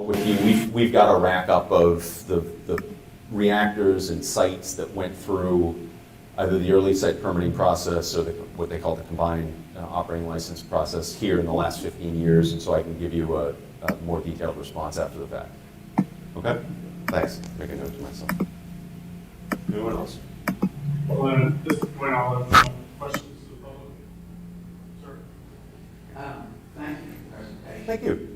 with you. We've got a rack up of the reactors and sites that went through either the early site permitting process or what they call the combined operating license process here in the last 15 years, and so I can give you a more detailed response after the fact. Okay? Thanks. Make a note to myself. Anyone else? Well, at this point, I'll have questions to the public. Sir? Thank you for the presentation. Thank you.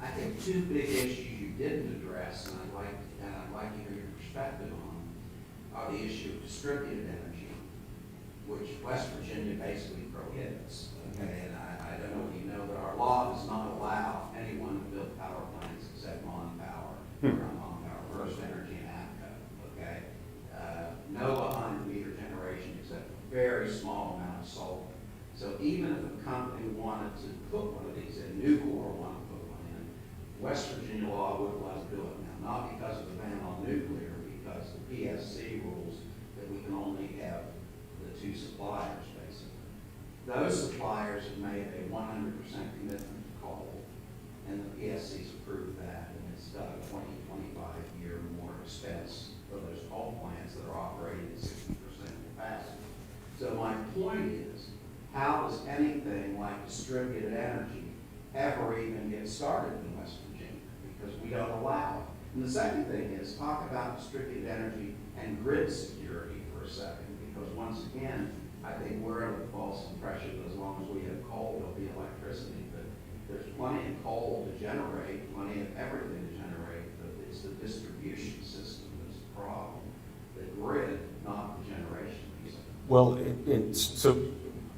I think two big issues you didn't address, and I'd like to hear your perspective on, are the issue of distributed energy, which West Virginia basically prohibits. Okay, and I don't know if you know, but our law does not allow anyone to build power plants except Mon Power, or Mon Power, First Energy and APCO. Okay, no 100-meter generation except a very small amount of solar. So even if a company wanted to put one of these in, Nucor wanted to put one in, West Virginia law wouldn't let us do it now, not because of the ban on nuclear, because the PSC rules that we can only have the two suppliers, basically. Those suppliers have made a 100% commitment to coal, and the PSC's approved that, and it's got a 20-25-year more expense for those coal plants that are operating at 60% capacity. So my point is, how does anything like distributed energy ever even get started in West Virginia? Because we don't allow it. And the second thing is, talk about distributed energy and grid security for a second, because once again, I think we're under the false impression that as long as we have coal, there'll be electricity. But there's plenty of coal to generate, plenty of everything to generate, but it's the distribution system that's the problem. The grid, not the generation piece. Well, so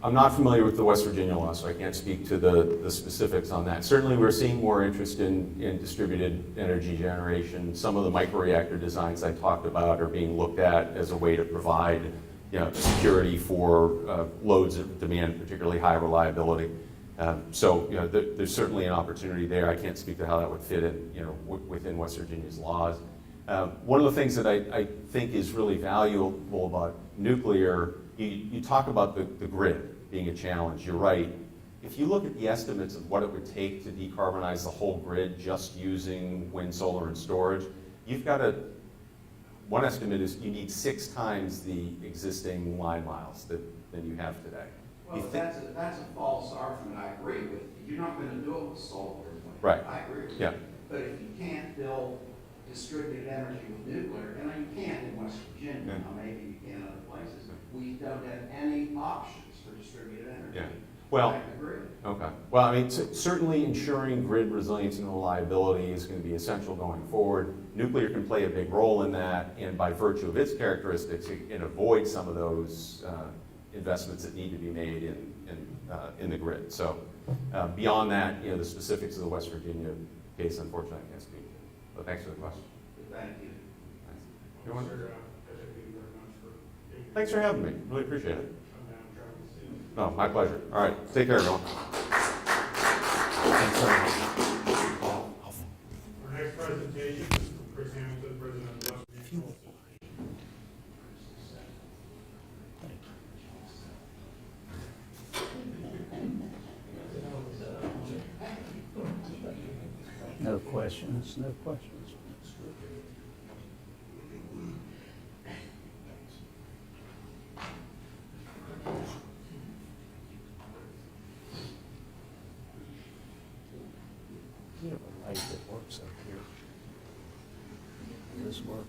I'm not familiar with the West Virginia law, so I can't speak to the specifics on that. Certainly, we're seeing more interest in distributed energy generation. Some of the microreactor designs I talked about are being looked at as a way to provide, security for loads that demand particularly high reliability. So, there's certainly an opportunity there. I can't speak to how that would fit in, within West Virginia's laws. One of the things that I think is really valuable about nuclear, you talk about the grid being a challenge. You're right. If you look at the estimates of what it would take to decarbonize the whole grid just using wind, solar, and storage, one estimate is you need 6 times the existing line miles than you have today. Well, that's a false argument. I agree with you. You're not going to do it with solar and wind. Right. I agree with you. Yeah. But if you can't build distributed energy with nuclear, and you can in West Virginia, now maybe you can in other places, we don't have any options for distributed energy. Yeah. Well, I agree. okay. Well, I mean, certainly ensuring grid resilience and reliability is going to be essential going forward. Nuclear can play a big role in that, and by virtue of its characteristics, it can avoid some of those investments that need to be made in the grid. So beyond that, the specifics of the West Virginia case, unfortunately, I can't speak to. But thanks for the question. Thank you. Sir, thank you very much for being here. Thanks for having me. Really appreciate it. I'm down traveling to see you. No, my pleasure. All right. Take care, everyone. Our next presentation is from Chris Hamilton, President of West Virginia. No questions, no questions. You have a light that works up here. Does this work?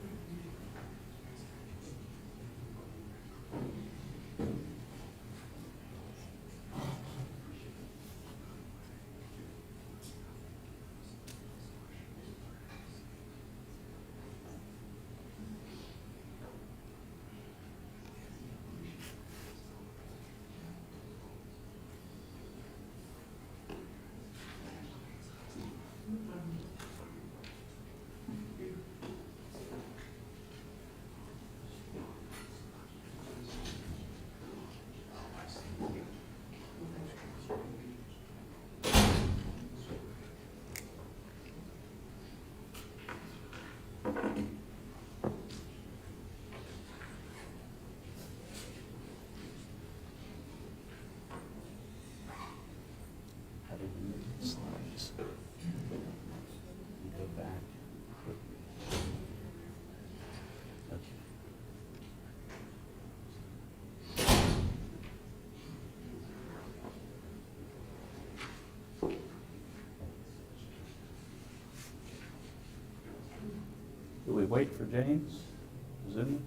wait for James? Zoom?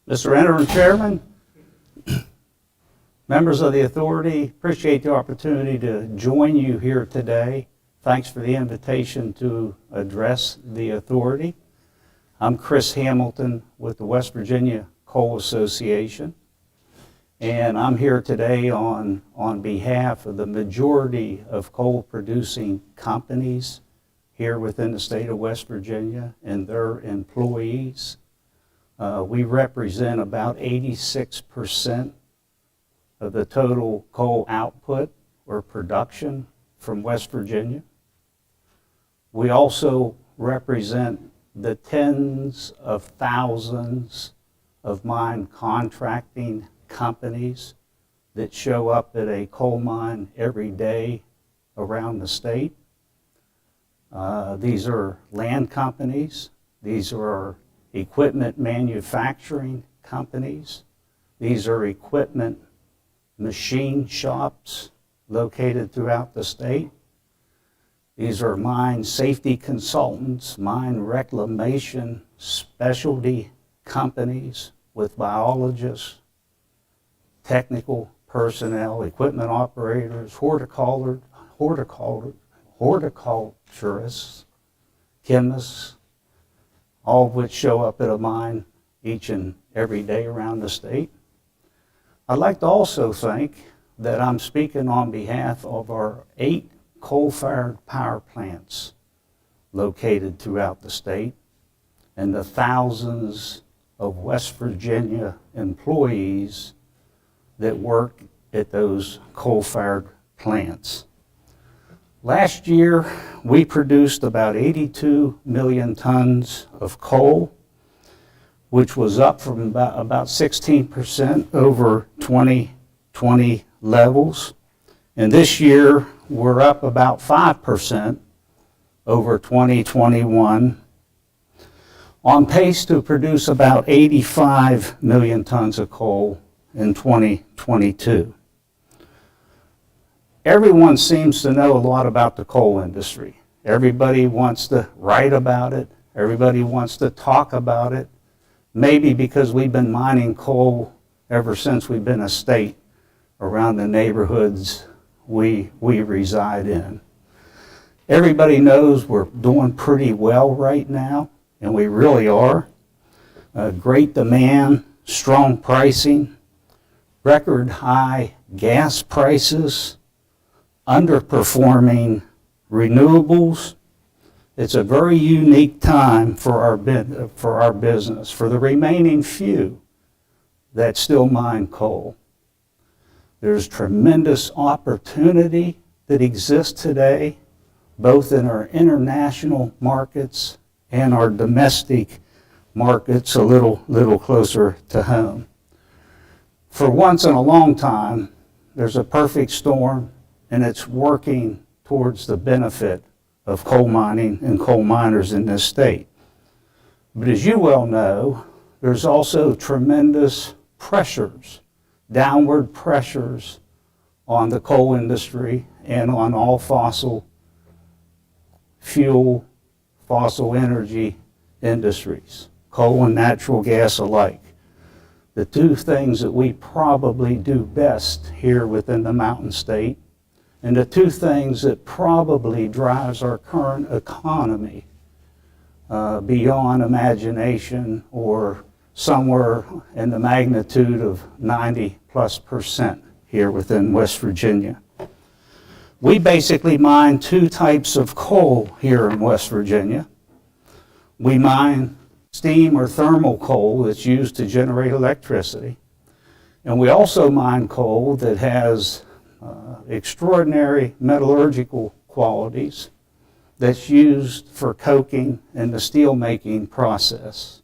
Mr. Interim Chairman, members of the authority, appreciate the opportunity to join you here today. Thanks for the invitation to address the authority. I'm Chris Hamilton with the West Virginia Coal Association, and I'm here today on behalf of the majority of coal-producing companies here within the state of West Virginia and their employees. We represent about 86% of the total coal output or production from West Virginia. We also represent the tens of thousands of mine contracting companies that show up at a coal mine every day around the state. These are land companies. These are equipment manufacturing companies. These are equipment machine shops located throughout the state. These are mine safety consultants, mine reclamation specialty companies with biologists, technical personnel, equipment operators, horticulturists, chemists, all of which show up at a mine each and every day around the state. I'd like to also think that I'm speaking on behalf of our 8 coal-fired power plants located throughout the state and the thousands of West Virginia employees that work at those coal-fired plants. Last year, we produced about 82 million tons of coal, which was up from about 16% over 2020 levels. And this year, we're up about 5% over 2021, on pace to produce about 85 million tons of coal in 2022. Everyone seems to know a lot about the coal industry. Everybody wants to write about it. Everybody wants to talk about it. Maybe because we've been mining coal ever since we've been a state around the neighborhoods we reside in. Everybody knows we're doing pretty well right now, and we really are. Great demand, strong pricing, record high gas prices, underperforming renewables. It's a very unique time for our business, for the remaining few that still mine coal. There's tremendous opportunity that exists today, both in our international markets and our domestic markets a little closer to home. For once in a long time, there's a perfect storm, and it's working towards the benefit of coal mining and coal miners in this state. But as you well know, there's also tremendous pressures, downward pressures on the coal industry and on all fossil fuel, fossil energy industries, coal and natural gas alike. The two things that we probably do best here within the Mountain State, and the two things that probably drives our current economy beyond imagination, or somewhere in the magnitude of 90+% here within West Virginia. We basically mine two types of coal here in West Virginia. We mine steam or thermal coal that's used to generate electricity. And we also mine coal that has extraordinary metallurgical qualities that's used for coking in the steel making process.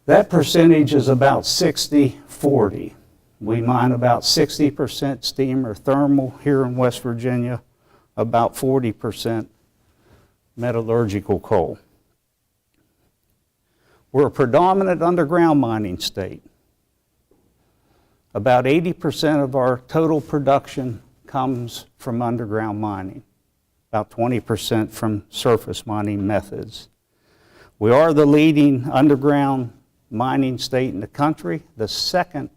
That percentage is about 60-40. We mine about 60% steam or thermal here in West Virginia, about 40% metallurgical coal. We're a predominant underground mining state. About 80% of our total production comes from underground mining, about 20% from surface mining methods. We are the leading underground mining state in the country, the second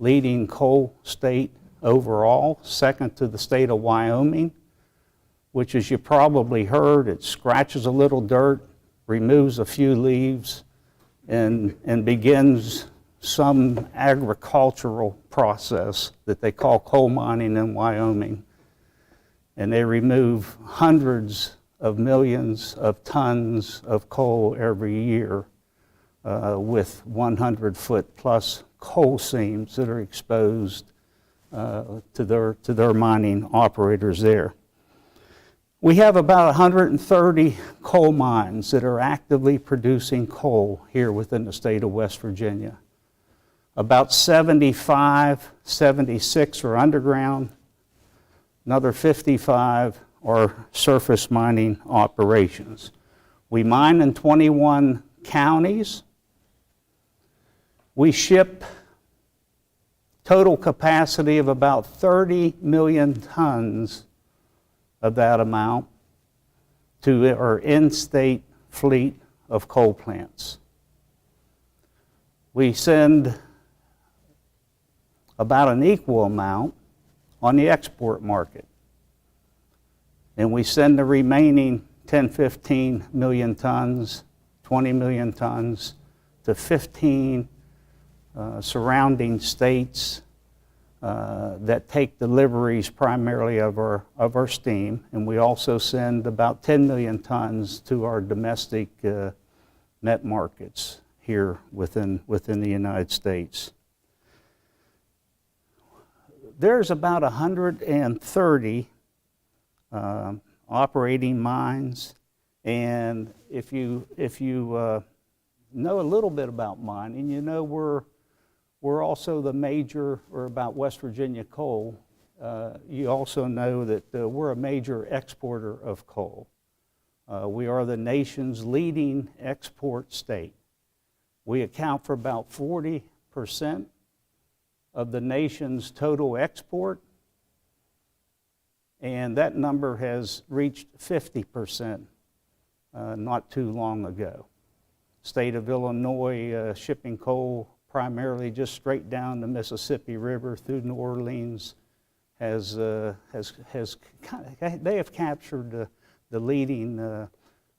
leading coal state overall, second to the state of Wyoming, which, as you probably heard, it scratches a little dirt, removes a few leaves, and begins some agricultural process that they call coal mining in Wyoming. And they remove hundreds of millions of tons of coal every year with 100-foot plus coal seams that are exposed to their mining operators there. We have about 130 coal mines that are actively producing coal here within the state of West Virginia. About 75, 76 are underground. Another 55 are surface mining operations. We mine in 21 counties. We ship total capacity of about 30 million tons of that amount to our in-state fleet of coal plants. We send about an equal amount on the export market. And we send the remaining 10, 15 million tons, 20 million tons to 15 surrounding states that take deliveries primarily of our steam. And we also send about 10 million tons to our domestic net markets here within the United States. There's about 130 operating mines, and if you know a little bit about mining, you know we're also the major, or about West Virginia coal. You also know that we're a major exporter of coal. We are the nation's leading export state. We account for about 40% of the nation's total export, and that number has reached 50% not too long ago. State of Illinois shipping coal primarily just straight down the Mississippi River through New Orleans they have captured the leading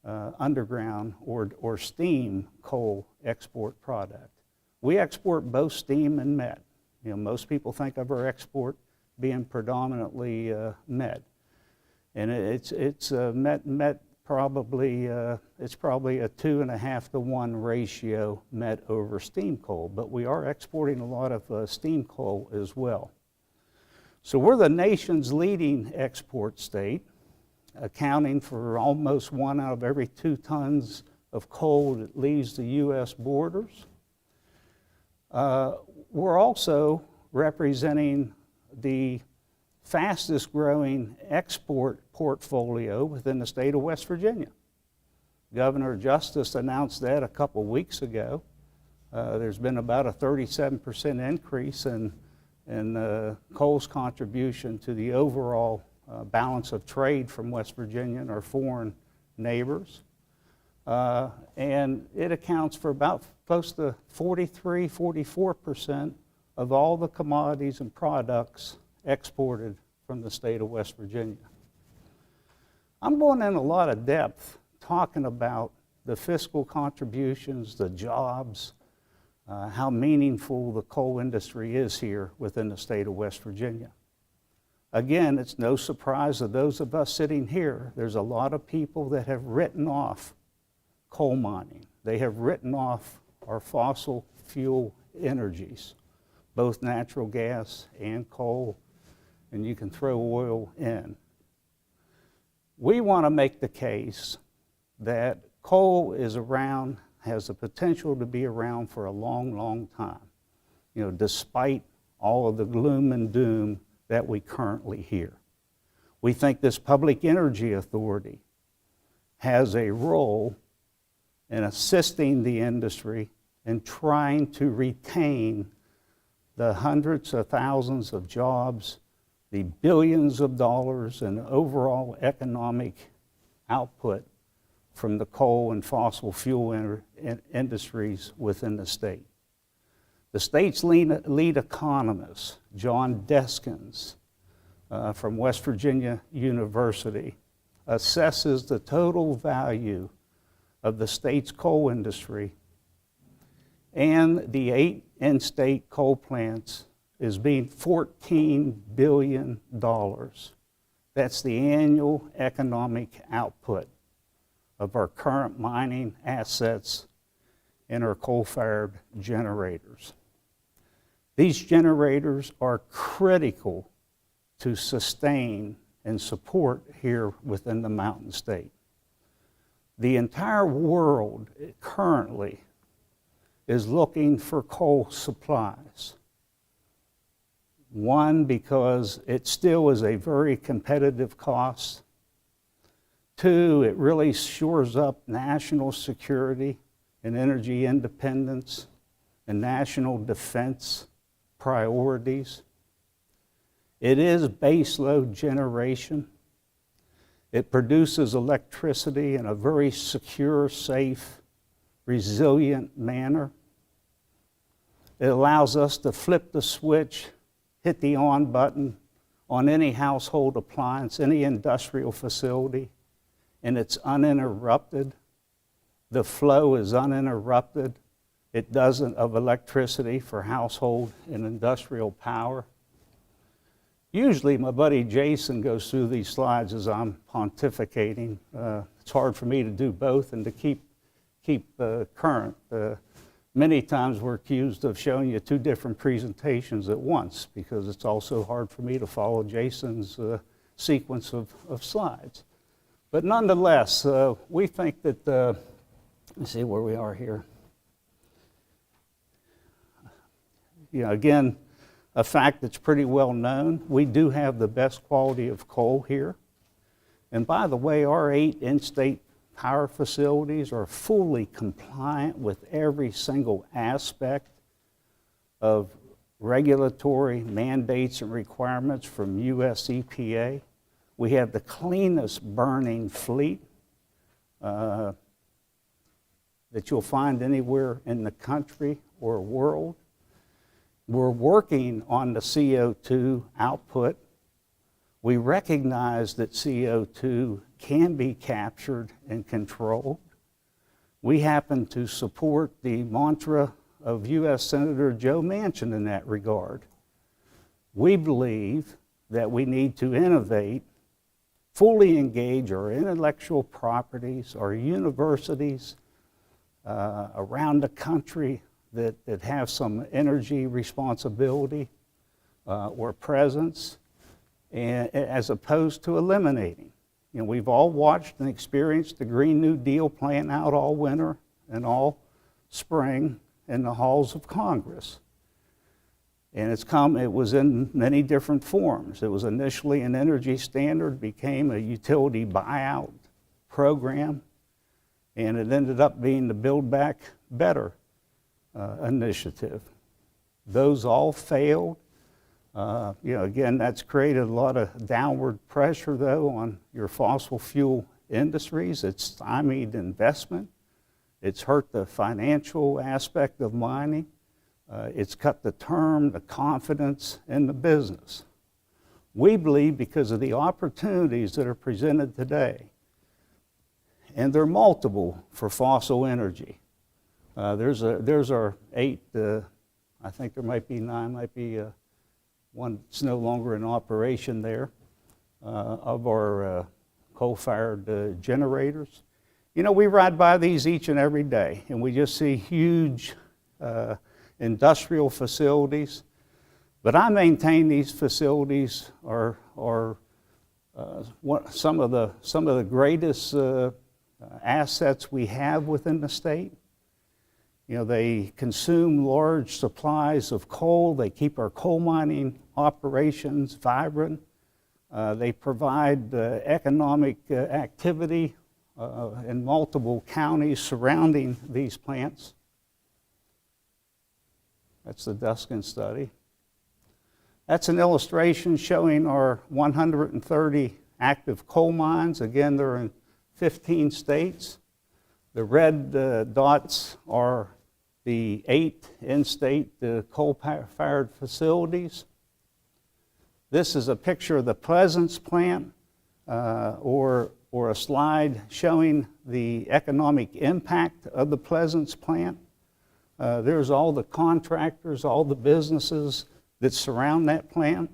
underground or steam coal export product. We export both steam and met. You know, most people think of our export being predominantly met, and it's met probably it's probably a 2.5 to 1 ratio met over steam coal, but we are exporting a lot of steam coal as well. So we're the nation's leading export state, accounting for almost 1 out of every 2 tons of coal that leaves the U.S. borders. We're also representing the fastest growing export portfolio within the state of West Virginia. Governor Justice announced that a couple weeks ago. There's been about a 37% increase in coal's contribution to the overall balance of trade from West Virginia and our foreign neighbors. And it accounts for about close to 44% of all the commodities and products exported from the state of West Virginia. I'm going in a lot of depth talking about the fiscal contributions, the jobs, how meaningful the coal industry is here within the state of West Virginia. Again, it's no surprise to those of us sitting here, there's a lot of people that have written off coal mining. They have written off our fossil fuel energies, both natural gas and coal, and you can throw oil in. We want to make the case that coal is around, has the potential to be around for a long, long time, despite all of the gloom and doom that we currently hear. We think this Public Energy Authority has a role in assisting the industry in trying to retain the hundreds of thousands of jobs, the billions of dollars in overall economic output from the coal and fossil fuel industries within the state. The state's lead economist, John Deskins, from West Virginia University, assesses the total value of the state's coal industry and the 8 in-state coal plants is being $14 billion. That's the annual economic output of our current mining assets and our coal-fired generators. These generators are critical to sustain and support here within the Mountain State. The entire world currently is looking for coal supplies. One, because it still is a very competitive cost. Two, it really shores up national security and energy independence and national defense priorities. It is baseload generation. It produces electricity in a very secure, safe, resilient manner. It allows us to flip the switch, hit the on button on any household appliance, any industrial facility, and it's uninterrupted. The flow is uninterrupted. It doesn't of electricity for household and industrial power. Usually my buddy Jason goes through these slides as I'm pontificating. It's hard for me to do both and to keep current. Many times we're accused of showing you 2 different presentations at once because it's also hard for me to follow Jason's sequence of slides. But nonetheless, we think that, let me see where we are here. Again, a fact that's pretty well known, we do have the best quality of coal here. And by the way, our 8 in-state power facilities are fully compliant with every single aspect of regulatory mandates and requirements from US EPA. We have the cleanest burning fleet that you'll find anywhere in the country or world. We're working on the CO2 output. We recognize that CO2 can be captured and controlled. We happen to support the mantra of U.S. Senator Joe Manchin in that regard. We believe that we need to innovate, fully engage our intellectual properties, our universities around the country that have some energy responsibility or presence, and, as opposed to eliminating. We've all watched and experienced the Green New Deal playing out all winter and all spring in the halls of Congress. And it was in many different forms. It was initially an energy standard, became a utility buyout program, and it ended up being the Build Back Better initiative. Those all failed. Again, that's created a lot of downward pressure, though, on your fossil fuel industries. It's stymied investment. It's hurt the financial aspect of mining. It's cut the term, the confidence in the business. We believe because of the opportunities that are presented today, and they're multiple for fossil energy. There's our 8, I think there might be 9, might be one that's no longer in operation there, of our coal-fired generators. You know, we ride by these each and every day, and we just see huge industrial facilities. But I maintain these facilities are some of the greatest assets we have within the state. You know, they consume large supplies of coal. They keep our coal mining operations vibrant. They provide economic activity in multiple counties surrounding these plants. That's the Duskin study. That's an illustration showing our 130 active coal mines. Again, they're in 15 states. The red dots are the 8 in-state coal-fired facilities. This is a picture of the Pleasants plant, or a slide showing the economic impact of the Pleasants plant. There's all the contractors, all the businesses that surround that plant.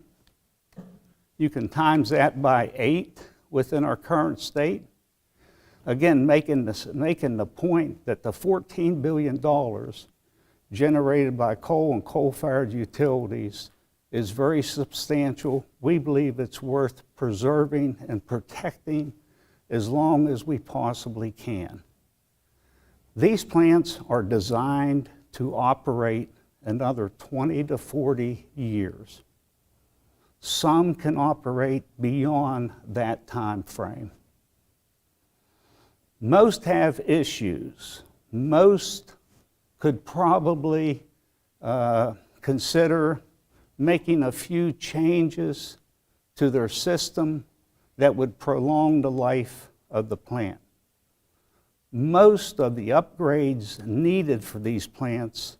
You can times that by 8 within our current state. Again, making the point that the $14 billion generated by coal and coal-fired utilities is very substantial. We believe it's worth preserving and protecting as long as we possibly can. These plants are designed to operate another 20 to 40 years. Some can operate beyond that time frame. Most have issues. Most could probably consider making a few changes to their system that would prolong the life of the plant. Most of the upgrades needed for these plants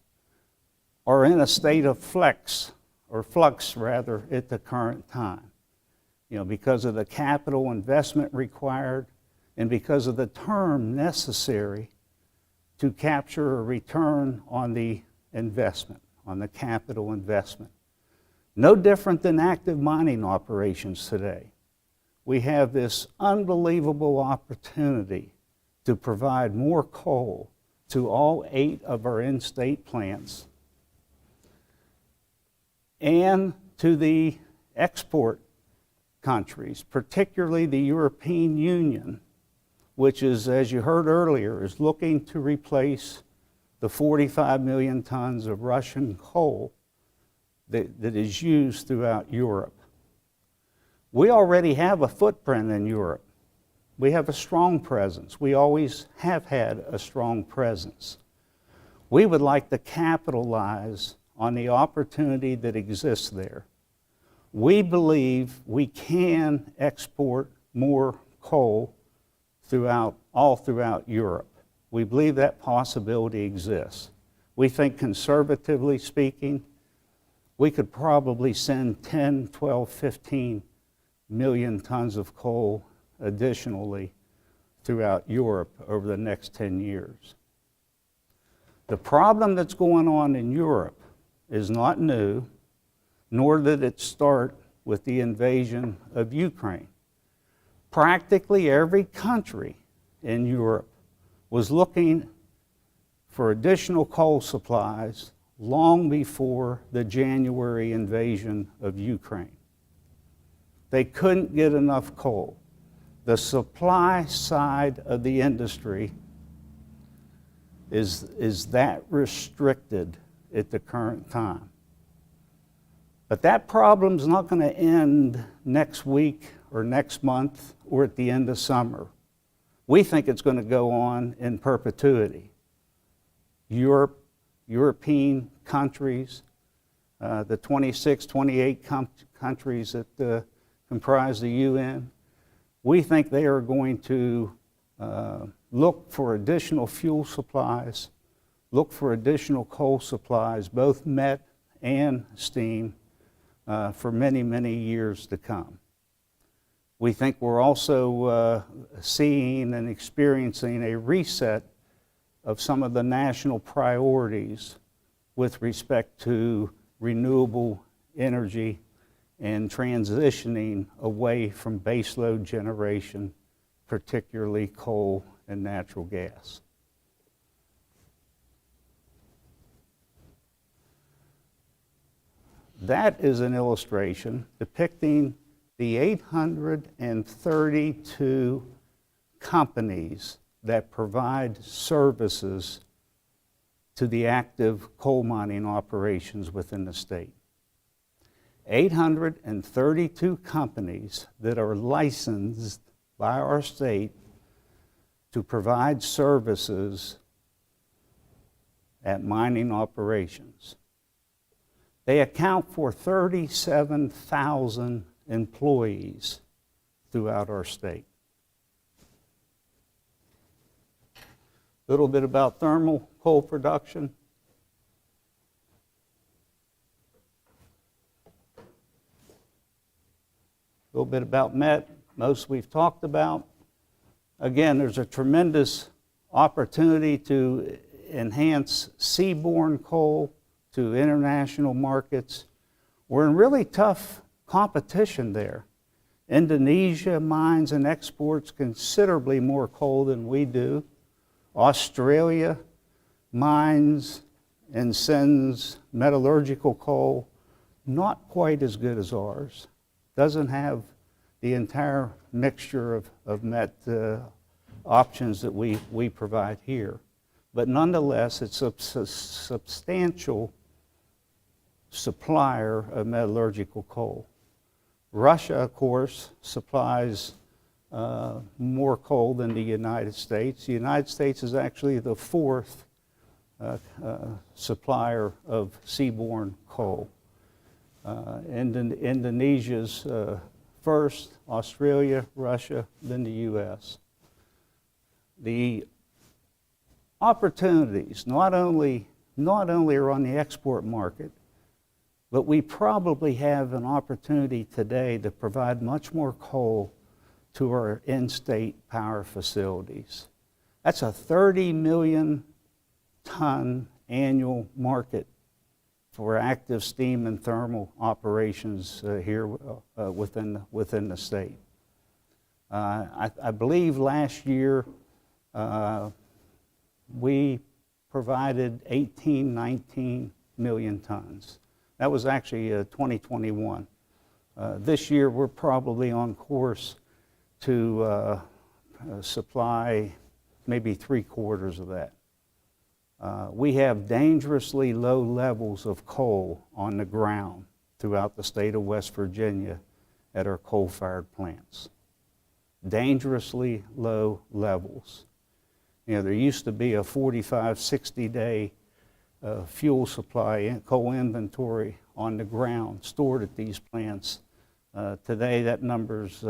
are in a state of flux at the current time. You know, because of the capital investment required and because of the term necessary to capture a return on the investment, on the capital investment. No different than active mining operations today. We have this unbelievable opportunity to provide more coal to all 8 of our in-state plants and to the export countries, particularly the European Union, which is, as you heard earlier, is looking to replace the 45 million tons of Russian coal that is used throughout Europe. We already have a footprint in Europe. We have a strong presence. We always have had a strong presence. We would like to capitalize on the opportunity that exists there. We believe we can export more coal all throughout Europe. We believe that possibility exists. We think, conservatively speaking, we could probably send 10, 12, 15 million tons of coal additionally throughout Europe over the next 10 years. The problem that's going on in Europe is not new, nor did it start with the invasion of Ukraine. Practically every country in Europe was looking for additional coal supplies long before the January invasion of Ukraine. They couldn't get enough coal. The supply side of the industry is that restricted at the current time. But that problem's not going to end next week or next month or at the end of summer. We think it's going to go on in perpetuity. European countries, the 26, 28 countries that comprise the UN, we think they are going to look for additional fuel supplies, look for additional coal supplies, both met and steam, for many, many years to come. We think we're also seeing and experiencing a reset of some of the national priorities with respect to renewable energy and transitioning away from baseload generation, particularly coal and natural gas. That is an illustration depicting the 832 companies that provide services to the active coal mining operations within the state. 832 companies that are licensed by our state to provide services at mining operations. They account for 37,000 employees throughout our state. A little bit about thermal coal production. A little bit about met, most we've talked about. Again, there's a tremendous opportunity to enhance seaborne coal to international markets. We're in really tough competition there. Indonesia mines and exports considerably more coal than we do. Australia mines and sends metallurgical coal, not quite as good as ours. Doesn't have the entire mixture of met options that we provide here. But nonetheless, it's a substantial supplier of metallurgical coal. Russia, of course, supplies more coal than the United States. The United States is actually the fourth supplier of seaborne coal. Indonesia's first, Australia, Russia, then the U.S. The opportunities not only are on the export market, but we probably have an opportunity today to provide much more coal to our in-state power facilities. That's a 30 million ton annual market for active steam and thermal operations here within the state. I believe last year we provided 19 million tons. That was actually 2021. This year we're probably on course to supply maybe 3/4 of that. We have dangerously low levels of coal on the ground throughout the state of West Virginia at our coal-fired plants. Dangerously low levels. You know, there used to be a 45, 60-day fuel supply and coal inventory on the ground stored at these plants. Today that number's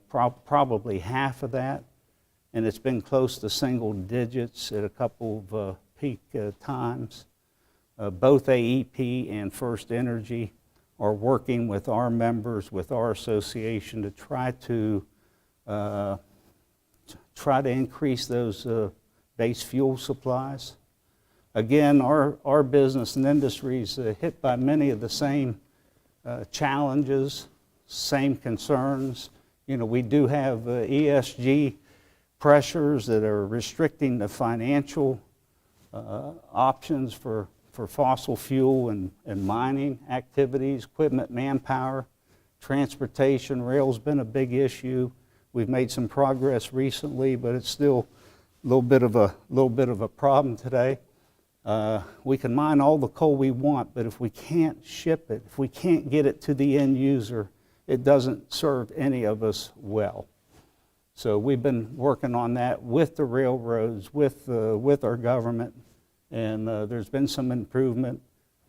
probably half of that, and it's been close to single digits at a couple of peak times. Both AEP and First Energy are working with our members, with our association, to try to increase those base fuel supplies. Again, our business and industry is hit by many of the same challenges, same concerns. You know, we do have ESG pressures that are restricting the financial options for fossil fuel and mining activities, equipment, manpower, transportation. Rail's been a big issue. We've made some progress recently, but it's still a little bit of a problem today. We can mine all the coal we want, but if we can't ship it, if we can't get it to the end user, it doesn't serve any of us well. So we've been working on that with the railroads, with our government, and there's been some improvement,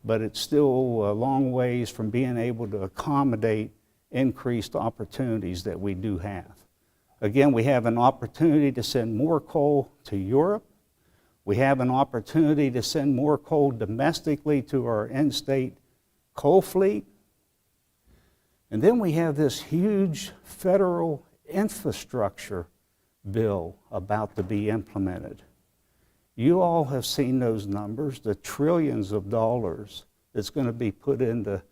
but it's still a long ways from being able to accommodate increased opportunities that we do have. Again, we have an opportunity to send more coal to Europe. We have an opportunity to send more coal domestically to our in-state coal fleet. And then we have this huge federal infrastructure bill about to be implemented. You all have seen those numbers, the trillions of dollars that's going to be put into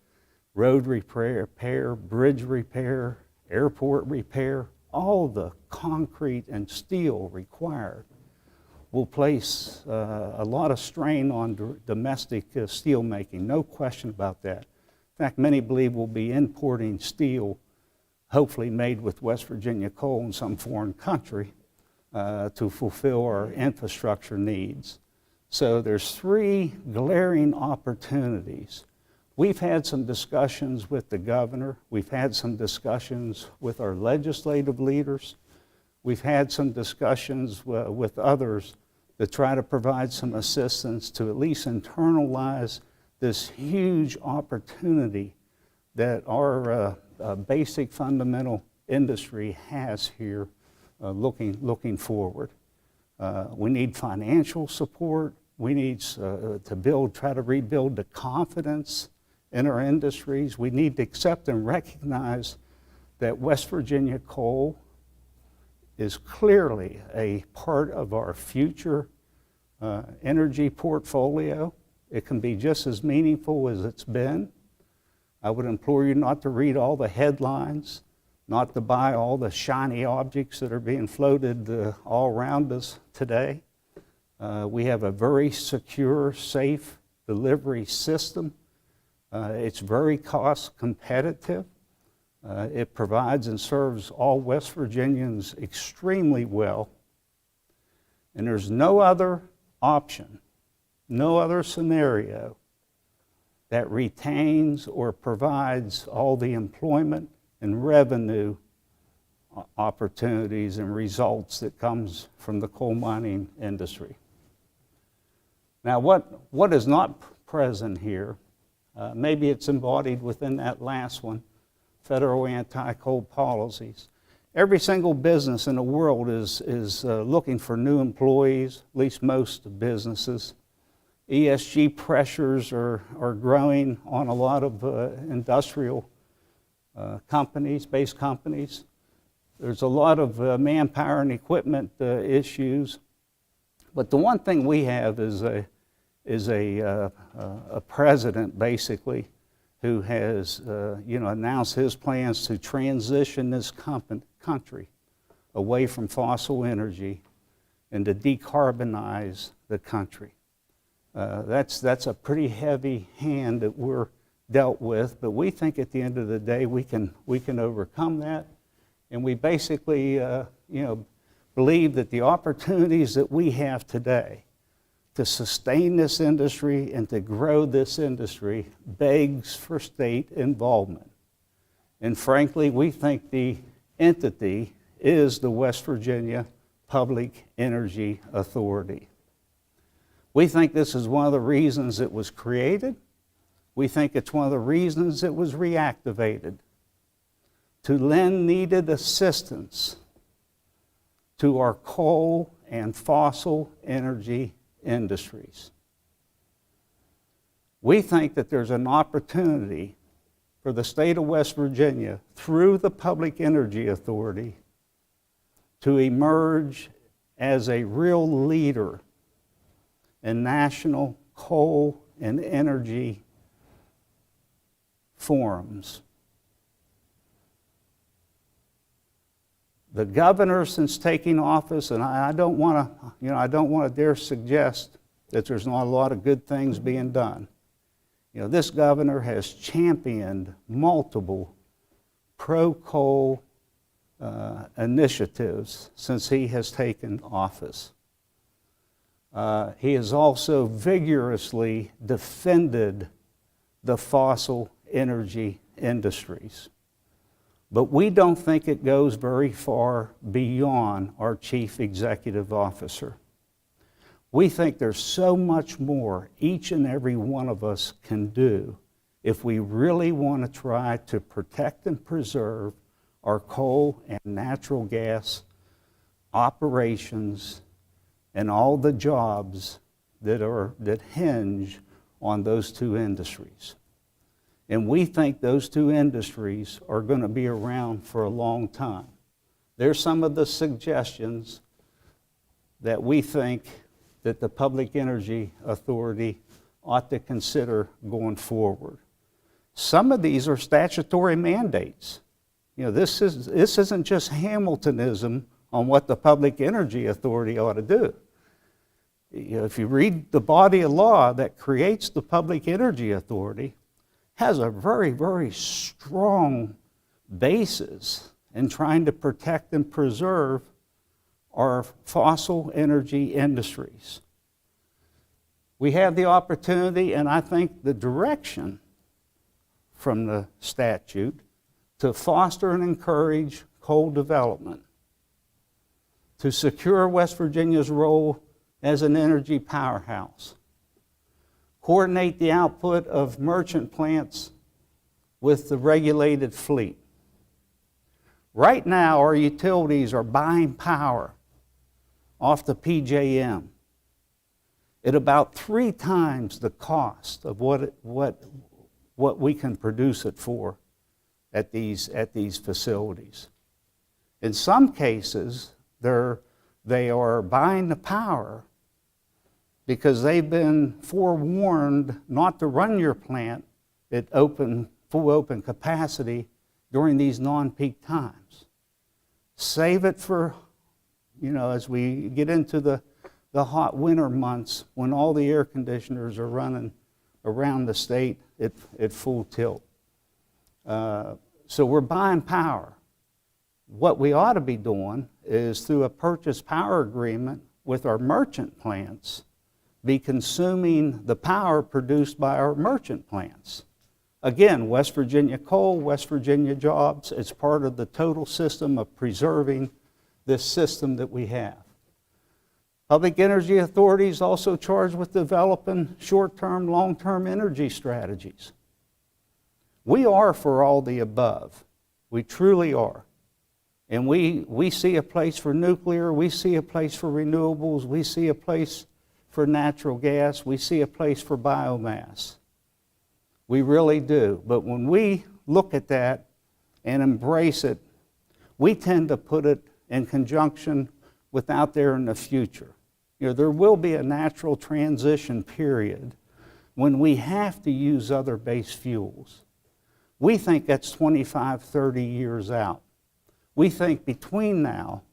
road repair, bridge repair, airport repair, all the concrete and steel required will place a lot of strain on domestic steel making, no question about that. In fact, many believe we'll be importing steel, hopefully made with West Virginia coal in some foreign country, to fulfill our infrastructure needs. So there's three glaring opportunities. We've had some discussions with the governor. We've had some discussions with our legislative leaders. We've had some discussions with others to try to provide some assistance to at least internalize this huge opportunity that our basic fundamental industry has here looking forward. We need financial support. We need to try to rebuild the confidence in our industries. We need to accept and recognize that West Virginia coal is clearly a part of our future energy portfolio. It can be just as meaningful as it's been. I would implore you not to read all the headlines, not to buy all the shiny objects that are being floated all around us today. We have a very secure, safe delivery system. It's very cost competitive. It provides and serves all West Virginians extremely well. And there's no other option, no other scenario that retains or provides all the employment and revenue opportunities and results that comes from the coal mining industry. Now, what is not present here, maybe it's embodied within that last one, federal anti-coal policies. Every single business in the world is looking for new employees, at least most businesses. ESG pressures are growing on a lot of industrial base companies. There's a lot of manpower and equipment issues. But the one thing we have is a president, basically, who has announced his plans to transition this country away from fossil energy and to decarbonize the country. That's a pretty heavy hand that we're dealt with, but we think at the end of the day we can overcome that, and we basically believe that the opportunities that we have today to sustain this industry and to grow this industry begs for state involvement. And frankly, we think the entity is the West Virginia Public Energy Authority. We think this is one of the reasons it was created. We think it's one of the reasons it was reactivated, to lend needed assistance to our coal and fossil energy industries. We think that there's an opportunity for the state of West Virginia, through the Public Energy Authority, to emerge as a real leader in national coal and energy forums. The governor, since taking office, and I don't want to dare suggest that there's not a lot of good things being done. This governor has championed multiple pro-coal initiatives since he has taken office. He has also vigorously defended the fossil energy industries. But we don't think it goes very far beyond our chief executive officer. We think there's so much more each and every one of us can do if we really want to try to protect and preserve our coal and natural gas operations and all the jobs that hinge on those two industries. And we think those two industries are going to be around for a long time. There's some of the suggestions that we think that the Public Energy Authority ought to consider going forward. Some of these are statutory mandates. This isn't just Hamiltonism on what the Public Energy Authority ought to do. If you read the body of law that creates the Public Energy Authority, has a very, very strong basis in trying to protect and preserve our fossil energy industries. We have the opportunity, and I think the direction from the statute, to foster and encourage coal development, to secure West Virginia's role as an energy powerhouse, coordinate the output of merchant plants with the regulated fleet. Right now, our utilities are buying power off the PJM at about 3 times the cost of what we can produce it for at these facilities. In some cases, they are buying the power because they've been forewarned not to run your plant at full open capacity during these non-peak times. Save it for, as we get into the hot winter months when all the air conditioners are running around the state at full tilt. So we're buying power. What we ought to be doing is, through a purchase power agreement with our merchant plants, be consuming the power produced by our merchant plants. Again, West Virginia coal, West Virginia jobs, it's part of the total system of preserving this system that we have. Public energy authorities also charged with developing short-term, long-term energy strategies. We are for all the above. We truly are. And we see a place for nuclear, we see a place for renewables, we see a place for natural gas, we see a place for biomass. We really do. But when we look at that and embrace it, we tend to put it in conjunction with out there in the future. There will be a natural transition period when we have to use other base fuels. We think that's 25, 30 years out. We think between now,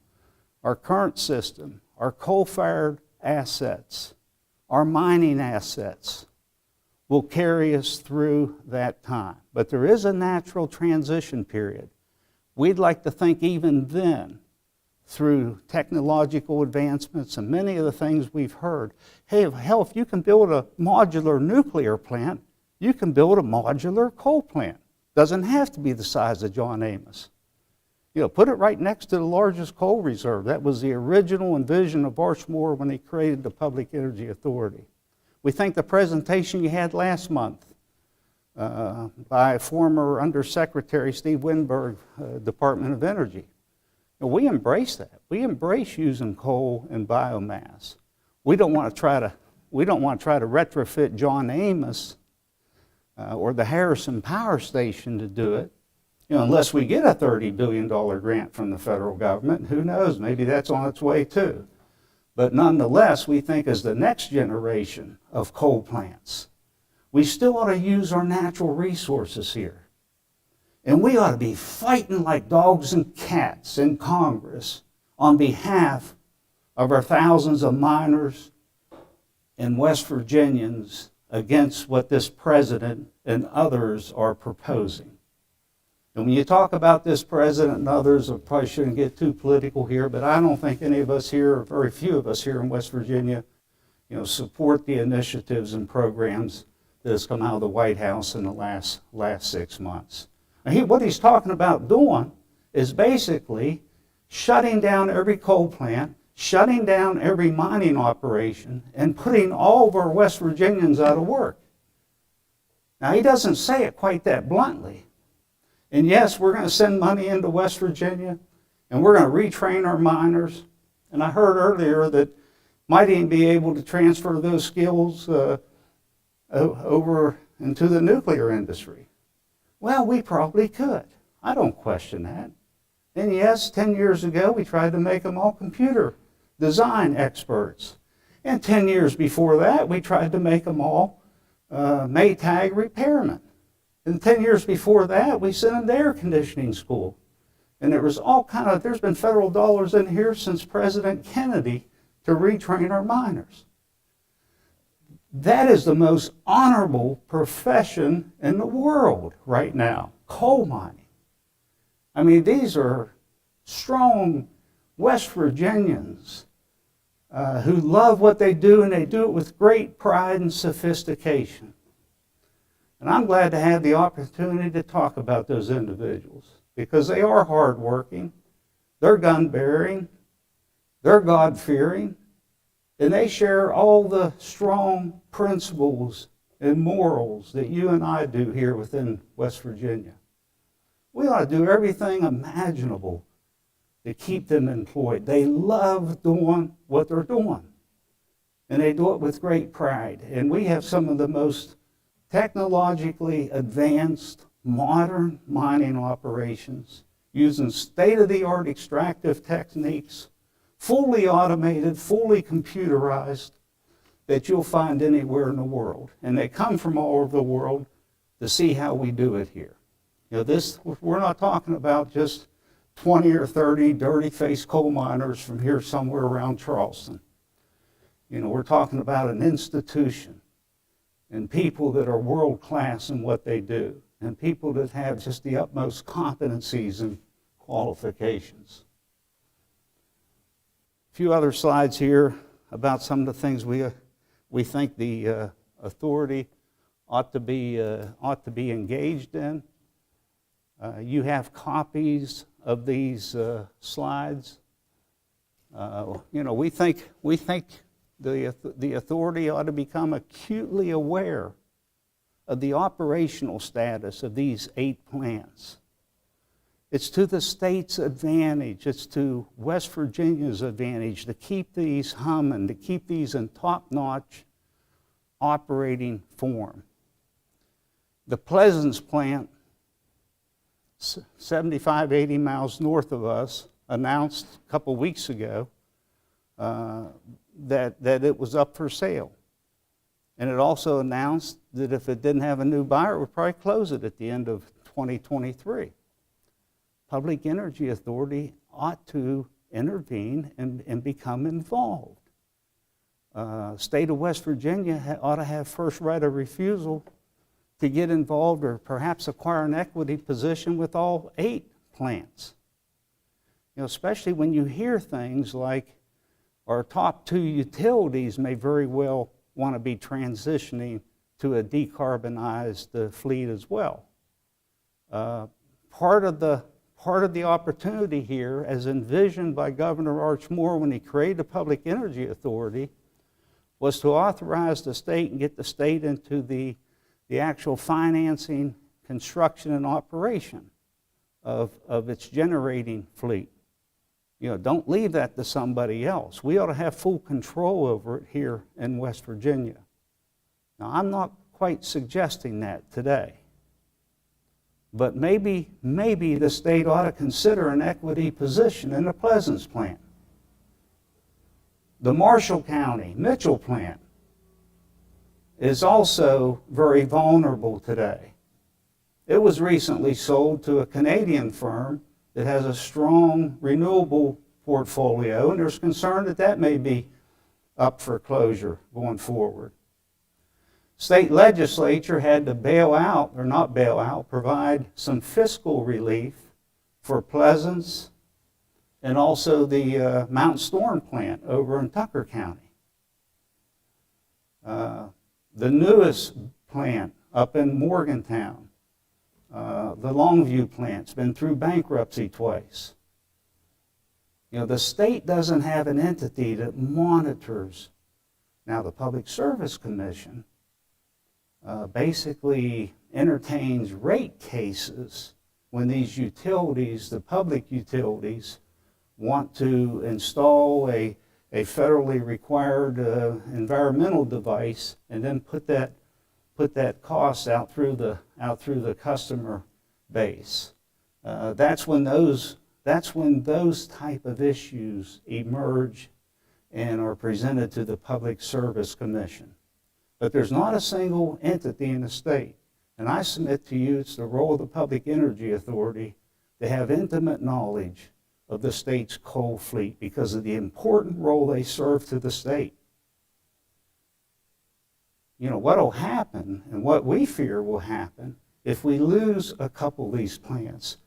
our current system, our coal-fired assets, our mining assets will carry us through that time. But there is a natural transition period. We'd like to think even then, through technological advancements and many of the things we've heard, hey, hell, if you can build a modular nuclear plant, you can build a modular coal plant. Doesn't have to be the size of John Amos. Put it right next to the largest coal reserve. That was the original vision of Archmore when he created the Public Energy Authority. We think the presentation you had last month by former Undersecretary Steve Winberg, Department of Energy. We embrace that. We embrace using coal and biomass. We don't want to try to retrofit John Amos or the Harrison Power Station to do it. Unless we get a $30 billion grant from the federal government. Who knows? Maybe that's on its way too. But nonetheless, we think as the next generation of coal plants, we still ought to use our natural resources here. And we ought to be fighting like dogs and cats in Congress on behalf of our thousands of miners and West Virginians against what this president and others are proposing. And when you talk about this president and others, I probably shouldn't get too political here, but I don't think any of us here, or very few of us here in West Virginia, support the initiatives and programs that has come out of the White House in the last 6 months. Now, what he's talking about doing is basically shutting down every coal plant, shutting down every mining operation, and putting all of our West Virginians out of work. Now, he doesn't say it quite that bluntly. And yes, we're going to send money into West Virginia, and we're going to retrain our miners. And I heard earlier that might even be able to transfer those skills over into the nuclear industry. Well, we probably could. I don't question that. And yes, 10 years ago, we tried to make them all computer design experts. And 10 years before that, we tried to make them all Maytag repairmen. And 10 years before that, we sent them to air conditioning school. And there was there's been federal dollars in here since President Kennedy to retrain our miners. That is the most honorable profession in the world right now, coal mining. I mean, these are strong West Virginians who love what they do, and they do it with great pride and sophistication. And I'm glad to have the opportunity to talk about those individuals because they are hardworking, they're gun-bearing, they're God-fearing, and they share all the strong principles and morals that you and I do here within West Virginia. We ought to do everything imaginable to keep them employed. They love doing what they're doing, and they do it with great pride. And we have some of the most technologically advanced, modern mining operations using state-of-the-art extractive techniques, fully automated, fully computerized, that you'll find anywhere in the world. And they come from all over the world to see how we do it here. You know, we're not talking about just 20 or 30 dirty-faced coal miners from here somewhere around Charleston. You know, we're talking about an institution and people that are world-class in what they do, and people that have just the utmost competencies and qualifications. A few other slides here about some of the things we think the authority ought to be engaged in. You have copies of these slides. You know, we think the authority ought to become acutely aware of the operational status of these 8 plants. It's to the state's advantage, it's to West Virginia's advantage to keep these humming, to keep these in top-notch operating form. The Pleasance plant, 75, 80 miles north of us, announced a couple weeks ago that it was up for sale. And it also announced that if it didn't have a new buyer, it would probably close it at the end of 2023. Public Energy Authority ought to intervene and become involved. State of West Virginia ought to have first right of refusal to get involved or perhaps acquire an equity position with all 8 plants. You know, especially when you hear things like our top 2 utilities may very well want to be transitioning to a decarbonized fleet as well. Part of the opportunity here, as envisioned by Governor Arch Moore when he created the Public Energy Authority, was to authorize the state and get the state into the actual financing, construction, and operation of its generating fleet. You know, don't leave that to somebody else. We ought to have full control over it here in West Virginia. Now, I'm not quite suggesting that today. But maybe the state ought to consider an equity position in the Pleasance plant. The Marshall County Mitchell plant is also very vulnerable today. It was recently sold to a Canadian firm that has a strong renewable portfolio, and there's concern that that may be up for closure going forward. State legislature had to provide some fiscal relief for Pleasance and also the Mount Storm plant over in Tucker County. The newest plant up in Morgantown, the Longview plant's been through bankruptcy twice. You know, the state doesn't have an entity that monitors. Now, the Public Service Commission basically entertains rate cases when these utilities, the public utilities, want to install a federally required environmental device and then put that cost out through the customer base. That's when those type of issues emerge and are presented to the Public Service Commission. But there's not a single entity in the state And I submit to you it's the role of the Public Energy Authority to have intimate knowledge of the state's coal fleet because of the important role they serve to the state. You know, what will happen and what we fear will happen if we lose a couple of these plants.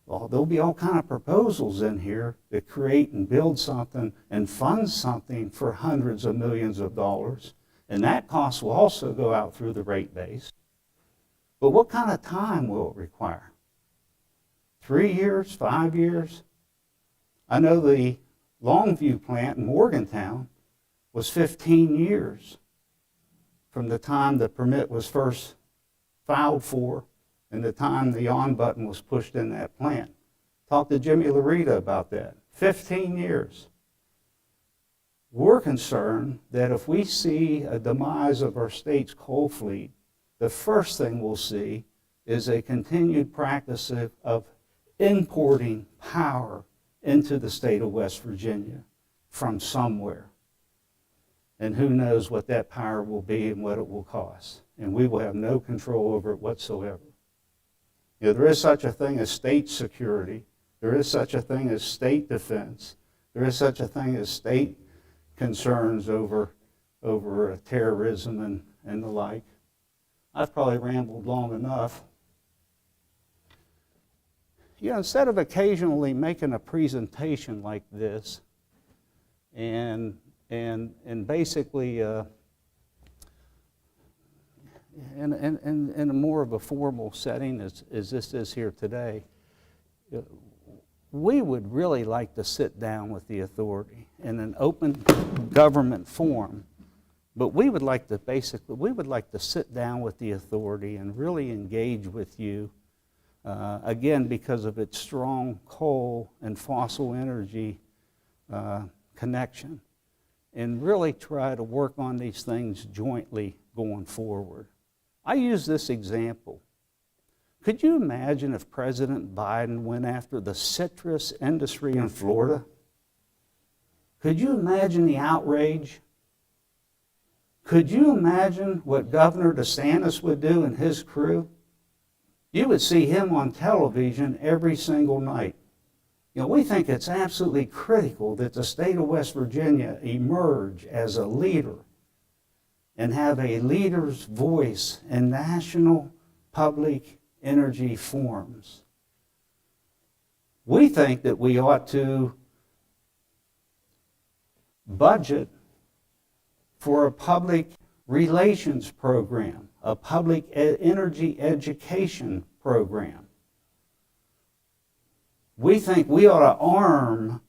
Well, there'll be all kind of proposals in here to create and build something and fund something for hundreds of millions of dollars. And that cost will also go out through the rate base. But what kind of time will it require? 3 years, 5 years? I know the Longview Plant in Morgantown was 15 years from the time the permit was first filed for and the time the on button was pushed in that plant. Talked to Jimmy Larita about that. 15 years. We're concerned that if we see a demise of our state's coal fleet, the first thing we'll see is a continued practice of importing power into the state of West Virginia from somewhere. And who knows what that power will be and what it will cost. And we will have no control over it whatsoever. You know, there is such a thing as state security. There is such a thing as state defense. There is such a thing as state concerns over terrorism and the like. I've probably rambled long enough. You know, instead of occasionally making a presentation like this and basically in a more of a formal setting as this is here today, we would really like to sit down with the authority in an open government forum. But we would like to sit down with the authority and really engage with you, again, because of its strong coal and fossil energy connection, and really try to work on these things jointly going forward. I use this example. Could you imagine if President Biden went after the citrus industry in Florida? Could you imagine the outrage? Could you imagine what Governor DeSantis would do and his crew? You would see him on television every single night. You know, we think it's absolutely critical that the state of West Virginia emerge as a leader and have a leader's voice in national public energy forums. We think that we ought to budget for a public relations program, a public energy education program. We think we ought to arm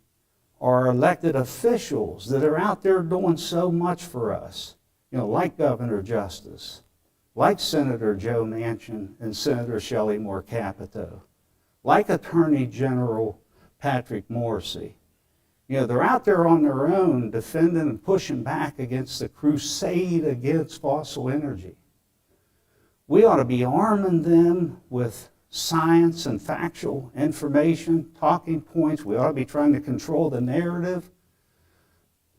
our elected officials that are out there doing so much for us, you know, like Governor Justice, like Senator Joe Manchin and Senator Shelley Moore Capito, like Attorney General Patrick Morrisey. You know, they're out there on their own defending and pushing back against the crusade against fossil energy. We ought to be arming them with science and factual information, talking points. We ought to be trying to control the narrative.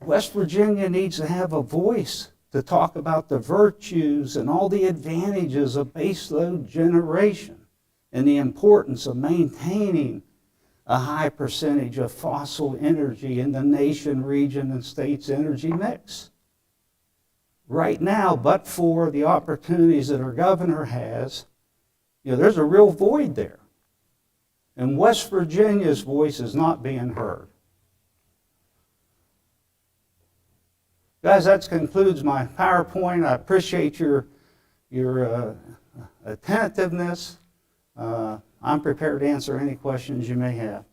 West Virginia needs to have a voice to talk about the virtues and all the advantages of baseload generation and the importance of maintaining a high percentage of fossil energy in the nation, region, and state's energy mix. Right now, but for the opportunities that our governor has, you know, there's a real void there. And West Virginia's voice is not being heard. Guys, that concludes my PowerPoint. I appreciate your attentiveness. I'm prepared to answer any questions you may have.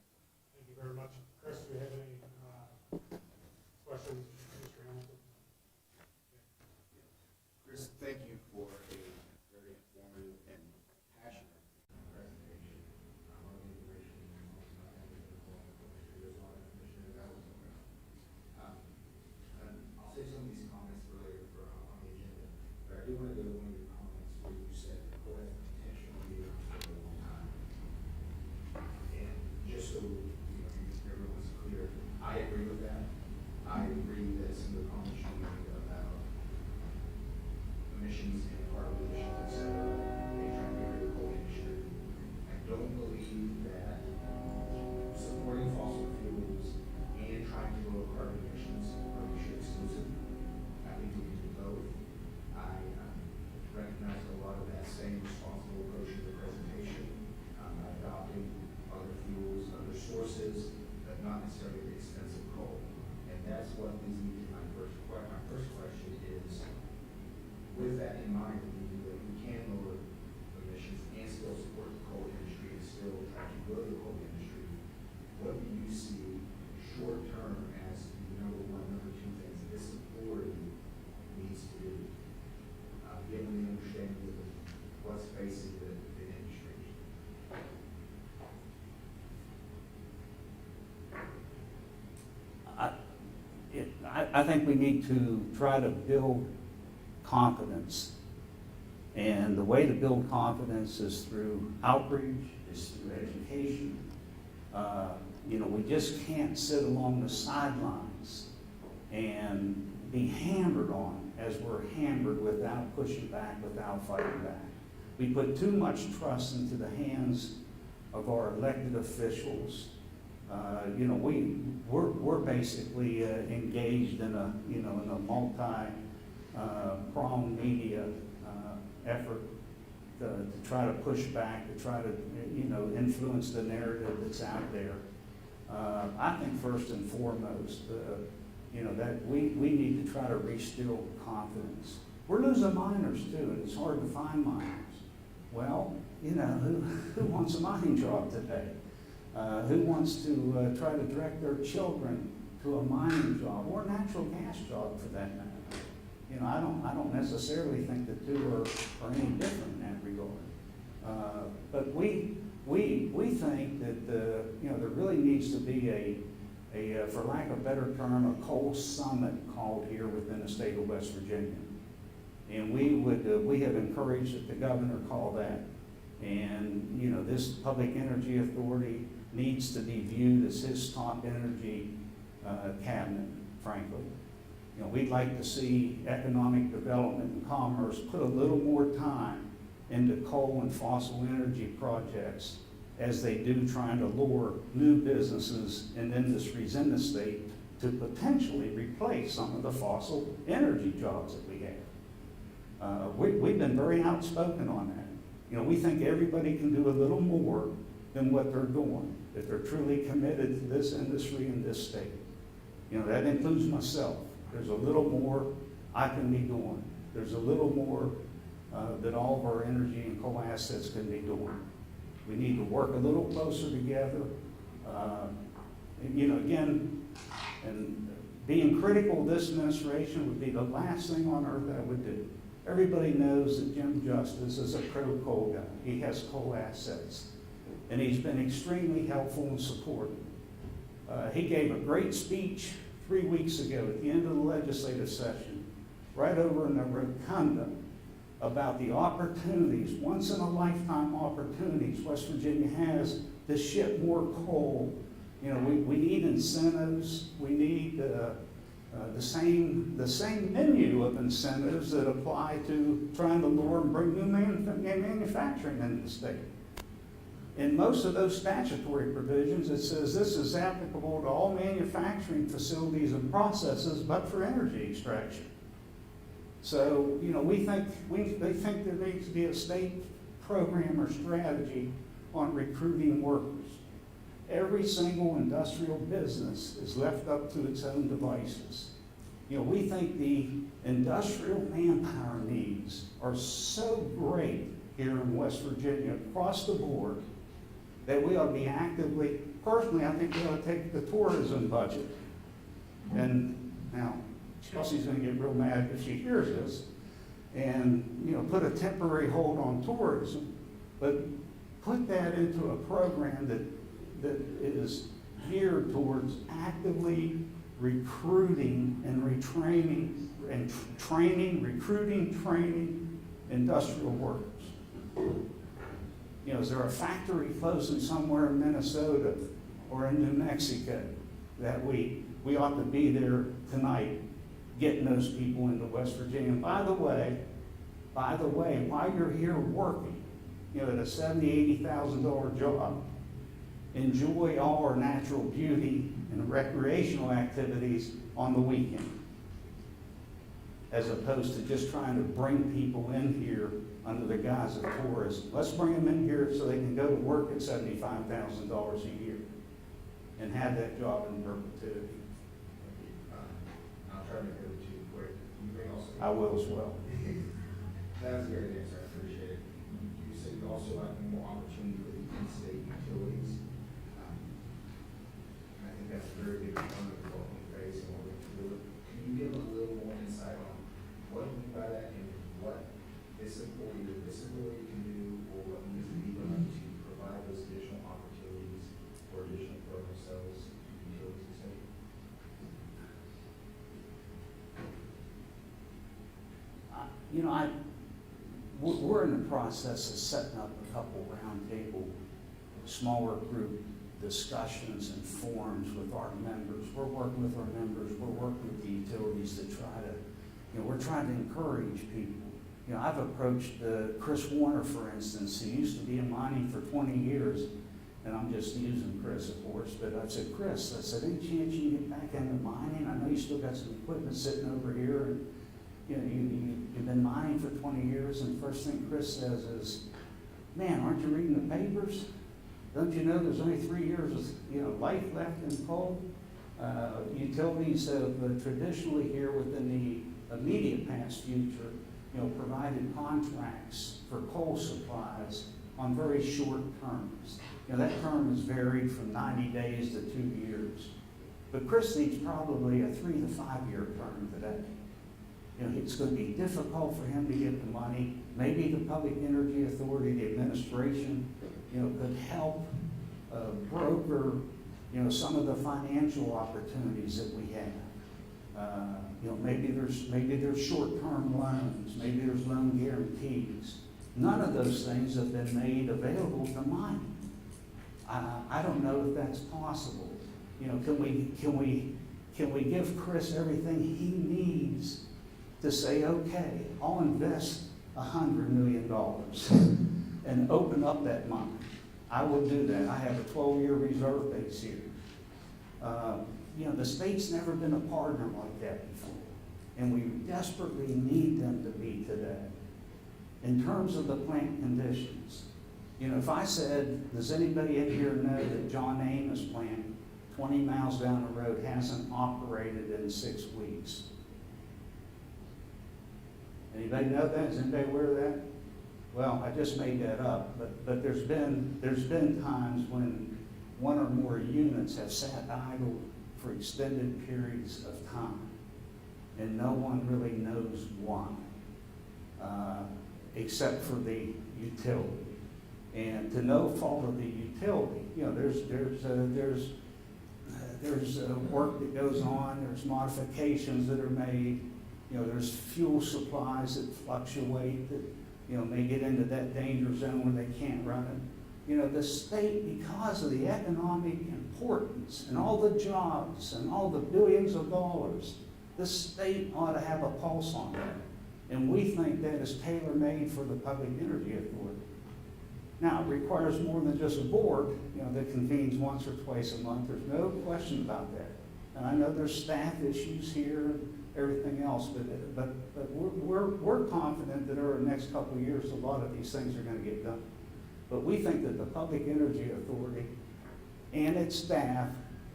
Thank you very much. Chris, do you have any questions, Mr. Hamilton? Chris, thank you for a very informative and passionate presentation. And I'll save some of these comments for later for on the agenda, but I do want to go to one of your comments where you said coal has the potential to be around for a long time. And just so sources, but not necessarily the expense of coal. And that's what leads me to my first question is, with that in mind, we can lower emissions and still support the coal industry and still try to grow the coal industry. What do you see short term as the number one, number two things this authority needs to do, given the understanding of what's facing the industry? I think we need to try to build confidence. And the way to build confidence is through outreach, is through education. We just can't sit along the sidelines and be hammered on as we're hammered without pushing back, without fighting back. We put too much trust into the hands of our elected officials. We're basically engaged in a multi-pronged media effort to try to push back, to try to influence the narrative that's out there. I think first and foremost, that we need to try to restill confidence. We're losing miners too, and it's hard to find miners. Well, who wants a mining job today? Who wants to try to direct their children to a mining job or a natural gas job for that matter? I don't necessarily think the two are any different in that regard. But we think that there really needs to be a for lack of a better term, a coal summit called here within the state of West Virginia. And we have encouraged that the governor call that. And this Public Energy Authority needs to be viewed as his top energy cabinet, frankly. We'd like to see economic development and commerce put a little more time into coal and fossil energy projects as they do trying to lure new businesses and industries in the state to potentially replace some of the fossil energy jobs that we have. We've been very outspoken on that. We think everybody can do a little more than what they're doing, if they're truly committed to this industry in this state. That includes myself. There's a little more I can be doing. There's a little more that all of our energy and coal assets can be doing. We need to work a little closer together. Again, and being critical of this administration would be the last thing on earth I would do. Everybody knows that Jim Justice is a pro-coal guy. He has coal assets. And he's been extremely helpful and supportive. He gave a great speech 3 weeks ago at the end of the legislative session, right over in the rotunda, about the opportunities, once-in-a-lifetime opportunities West Virginia has to ship more coal. We need incentives. We need the same menu of incentives that apply to trying to lure and bring new manufacturing into the state. In most of those statutory provisions, it says this is applicable to all manufacturing facilities and processes, but for energy extraction. So, they think there needs to be a state program or strategy on recruiting workers. Every single industrial business is left up to its own devices. We think the industrial manpower needs are so great here in West Virginia across the board that we ought to be actively, personally, I think we ought to take the tourism budget. And now, Chelsea's gonna get real mad if she hears this, and, put a temporary hold on tourism, but put that into a program that is geared towards actively recruiting and retraining and training industrial workers. Is there a factory closing somewhere in Minnesota or in New Mexico that we ought to be there tonight getting those people into West Virginia? And by the way, while you're here working, at a $70,000, $80,000 job, enjoy all our natural beauty and recreational activities on the weekend, as opposed to just trying to bring people in here under the guise of tourism. Let's bring them in here so they can go to work at $75,000 a year. and have that job in perpetuity. I'll try to make it too quick. You may also. I will as well. That was a great answer, I appreciate it. You said you also like more opportunity with the in-state utilities. And I think that's a very big component of what we face and what we can do. Can you give a little more insight on what you mean by that and what this employee can do, or what needs to be done to provide those additional opportunities for additional program sales, utilities, et cetera? We're in the process of setting up a couple roundtable, smaller group discussions and forums with our members. We're working with our members, we're working with the utilities to try to, we're trying to encourage people. I've approached Chris Warner, for instance, who used to be in mining for 20 years, and I'm just using Chris, of course, but I said, Chris, I said, any chance you can get back into mining? I know you still got some equipment sitting over here, and you've been mining for 20 years, and the first thing Chris says is, man, aren't you reading the papers? Don't you know there's only 3 years of life left in coal? Utilities have traditionally here within the immediate past future, provided contracts for coal supplies on very short terms. That term has varied from 90 days to 2 years. But Chris needs probably a 3 to 5 year term today. It's going to be difficult for him to get the money. Maybe the Public Energy Authority, the administration, could help broker, some of the financial opportunities that we have. Maybe there's short-term loans, maybe there's loan guarantees. None of those things have been made available to mining. I don't know if that's possible. Can we give Chris everything he needs to say, okay, I'll invest $100 million and open up that mine? I will do that. I have a 12-year reserve base here. The state's never been a partner like that before, and we desperately need them to be today. In terms of the plant conditions, if I said, does anybody in here know that John Amos plant, 20 miles down the road, hasn't operated in 6 weeks? Anybody know that? Is anybody aware of that? Well, I just made that up, but there's been times when one or more units have sat idle for extended periods of time, and no one really knows why, except for the utility. And to no fault of the utility, there's work that goes on, there's modifications that are made, there's fuel supplies that fluctuate that may get into that danger zone where they can't run it. The state, because of the economic importance and all the jobs and all the billions of dollars, the state ought to have a pulse on that. And we think that is tailor-made for the Public Energy Authority. Now, it requires more than just a board, that convenes once or twice a month. There's no question about that. And I know there's staff issues here and everything else, but we're confident that over the next couple of years, a lot of these things are going to get done. But we think that the Public Energy Authority and its staff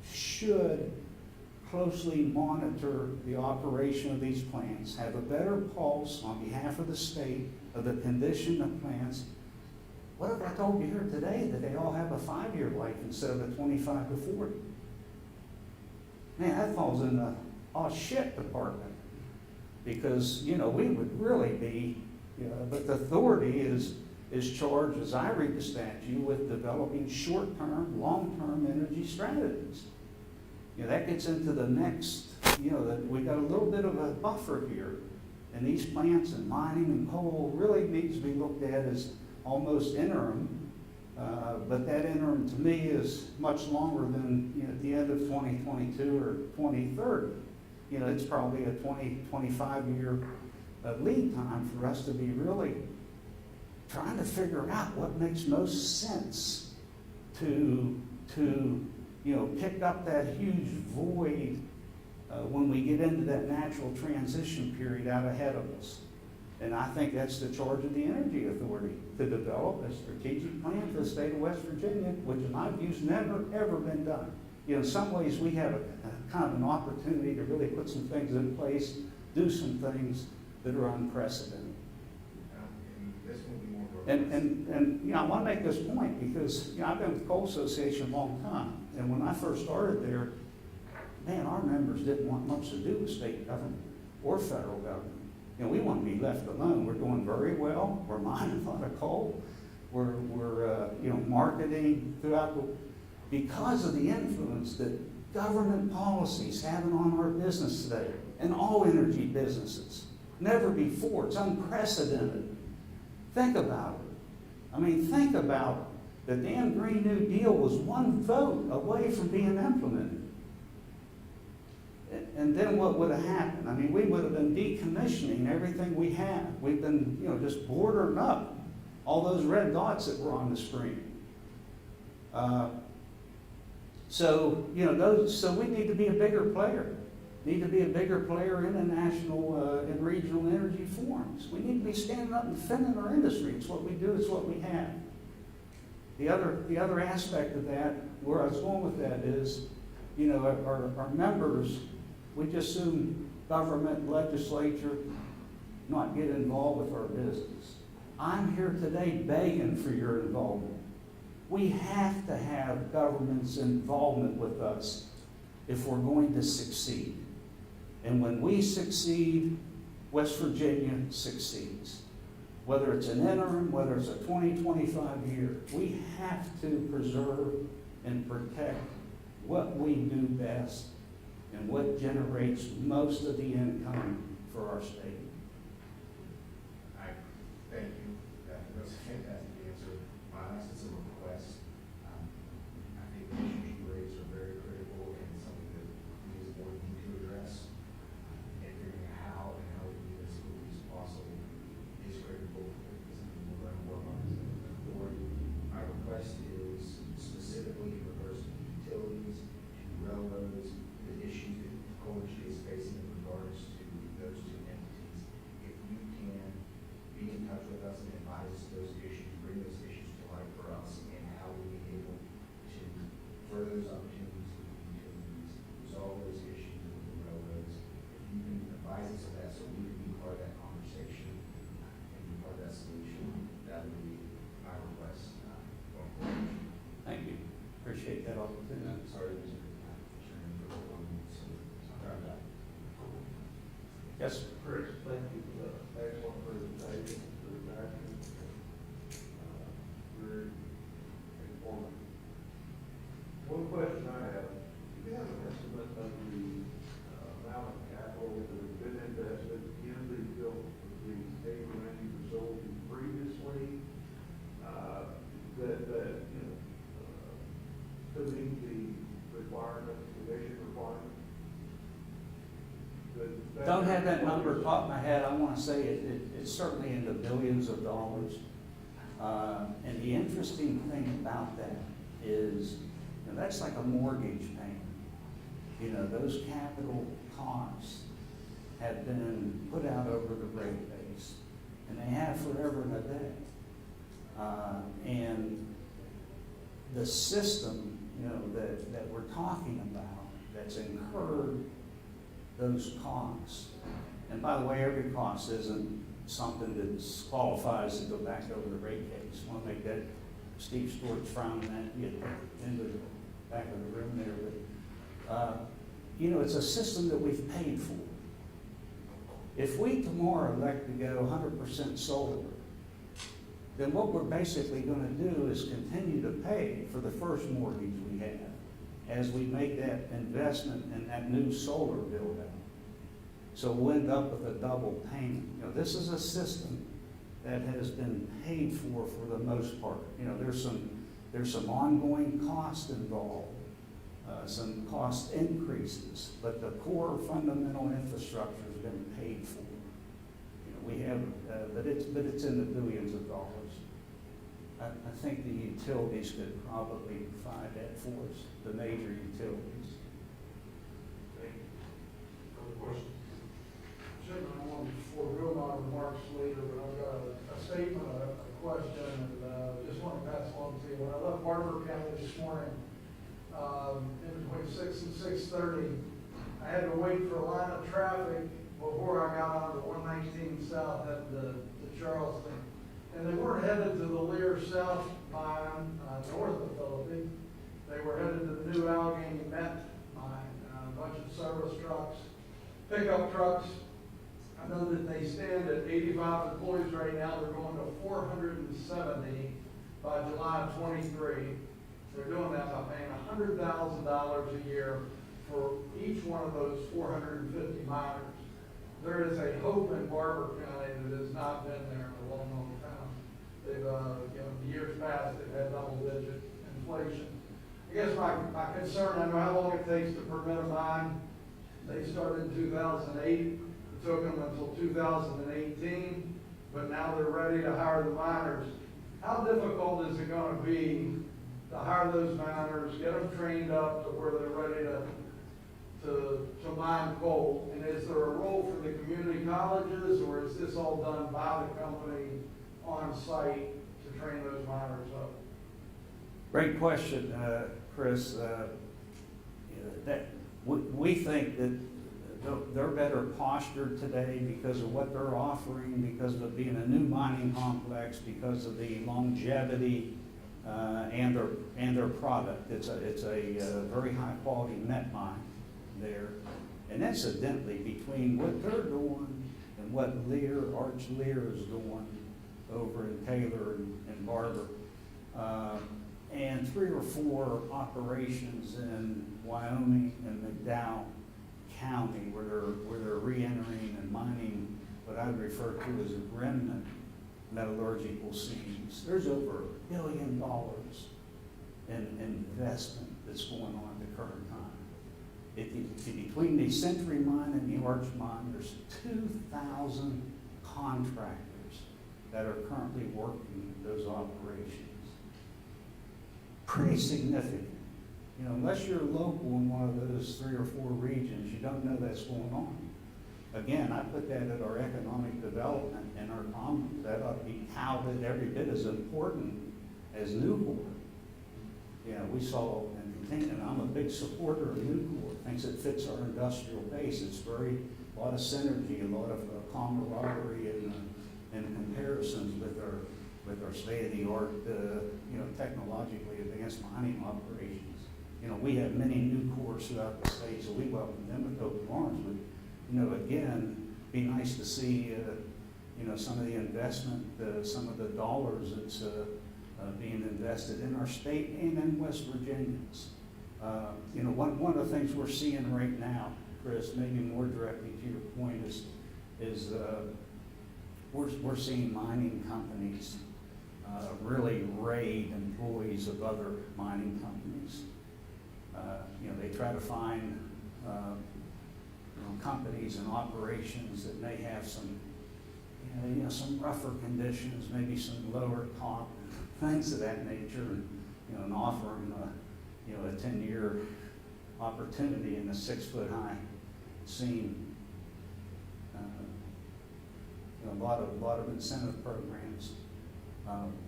should closely monitor the operation of these plants, have a better pulse on behalf of the state of the condition of plants. What if I told you here today that they all have a 5-year life instead of a 25 to 40? Man, that falls in the oh shit department, because we would really be, but the authority is charged, as I read the statute, with developing short-term, long-term energy strategies. That gets into the next, that we got a little bit of a buffer here, and these plants and mining and coal really needs to be looked at as almost interim, but that interim to me is much longer than at the end of 2022 or 2030. It's probably a 25-year lead time for us to be really trying to figure out what makes most sense to pick up that huge void when we get into that natural transition period out ahead of us. And I think that's the charge of the Energy Authority, to develop a strategic plan for the state of West Virginia, which in my view has never, ever been done. in some ways, we have a kind of an opportunity to really put some things in place, do some things that are unprecedented. And this will be more robust. And I want to make this point because, I've been with the Coal Association a long time. And when I first started there, man, our members didn't want much to do with state government or federal government. We want to be left alone. We're doing very well. We're mining a lot of coal. We're marketing throughout because of the influence that government policies having on our business today and all energy businesses. Never before. It's unprecedented. Think about it. Think about the damn Green New Deal was one vote away from being implemented. And then what would have happened? We would have been decommissioning everything we had. We've been, just bordering up all those red dots that were on the screen. So we need to be a bigger player. Need to be a bigger player in the national and regional energy forums. We need to be standing up and defending our industry. It's what we do. It's what we have. The other aspect of that, where I was going with that is, our members, we just assume government, legislature, not get involved with our business. I'm here today begging for your involvement. We have to have government's involvement with us if we're going to succeed. And when we succeed, West Virginia succeeds. Whether it's an interim, whether it's a 20-25 year, we have to preserve and protect what we do best and what generates most of the income for our state. I thank you. That was a fantastic answer. My last is a request. I think the issues you raised are very critical and something that we as a board need to address. And figuring out how and how we do this as quickly as possible is critical. It's something we're going to work on as a board. My request is specifically in regards to utilities, to railroads, the issues that the coal industry is facing in regards to those two entities. If you can be in touch with us and advise us those issues, bring those issues to light for us, and how we be able to further those opportunities with the utilities, resolve those issues with the railroads. If you can advise us of that so we can be part of that conversation and be part of that solution, that would be my request going forward. Thank you. Appreciate that opportunity. I'm sorry, Mr. Chairman, for the long, so sorry about that. Yes, Chris, thank you for the excellent presentation, for the action. Very informative. One question I have, do you have an estimate of the amount of capital that has been invested in the energy facility previously, to meet the requirements, the mission requirements? don't have that number top of my head. I want to say it's certainly in the billions of dollars. And the interesting thing about that is, that's like a mortgage payment. Those capital costs have been put out over the rate base, and they have forever and a day. And the system, that we're talking about, that's incurred those costs. And by the way, every cost isn't something that qualifies to go back over the rate case. I want to make that, Steve Stewart's frowning at, get into the back of the room there. But, it's a system that we've paid for. If we tomorrow elect to go 100% solar, then what we're basically going to do is continue to pay for the first mortgage we have as we make that investment in that new solar build out. So we'll end up with a double payment. This is a system that has been paid for the most part. There's some ongoing cost involved, some cost increases, but the core fundamental infrastructure has been paid for. We have, but it's in the billions of dollars. I think the utilities could probably provide that for us, the major utilities. Thank you. Other questions? Chairman, I want to forego my remarks later, but I've got a statement, a question, and just want to pass along to you. When I left Barber County this morning, in between 6 and 6:30. I had to wait for a line of traffic before I got onto 119 South heading to Charleston. And they weren't headed to the Lear South mine, north of Philippi. They were headed to the new Allegheny Met mine, a bunch of service trucks, pickup trucks. I know that they stand at 85 employees right now. They're going to 470 by July of 23. They're doing that by paying $100,000 a year for each one of those 450 miners. There is a hope in Barber County that has not been there in a long, long time. They've, in years past, they've had double-digit inflation. I guess my concern, I know how long it takes to permit a mine. They started in 2008. It took them until 2018, but now they're ready to hire the miners. How difficult is it going to be to hire those miners, get them trained up to where they're ready to mine coal? And is there a role for the community colleges, or is this all done by the company on site to train those miners up? Great question, Chris. We think that they're better postured today because of what they're offering, because of it being a new mining complex, because of the longevity and their product. It's a very high quality met mine there. And incidentally, between what they're doing and what Arch Lear is doing over in Taylor and Barber, and 3 or 4 operations in Wyoming and McDowell County where they're re-entering and mining what I would refer to as a remnant metallurgical seams. There's over $1 billion in investment that's going on at the current time. Between the Century Mine and the Arch Mine, there's 2,000 contractors that are currently working those operations. Pretty significant. You know, unless you're local in one of those 3 or 4 regions, you don't know that's going on. Again, I put that at our economic development and our comments. That ought to be touted every bit as important as Nucor. Yeah, we saw and continue, and I'm a big supporter of Nucor. Thinks it fits our industrial base. It's a lot of synergy, a lot of camaraderie and comparisons with our state-of-the-art, technologically advanced mining operations. You know, we have many Nucors throughout the state, so we welcome them with open arms. But, again, be nice to see, some of the investment, some of the dollars that's being invested in our state and in West Virginians. One of the things we're seeing right now, Chris, maybe more directly to your point, is we're seeing mining companies really raid employees of other mining companies. They try to find companies and operations that may have some rougher conditions, maybe some lower comp, things of that nature, and offer them a 10-year opportunity in a 6-foot-high seam. A lot of incentive programs.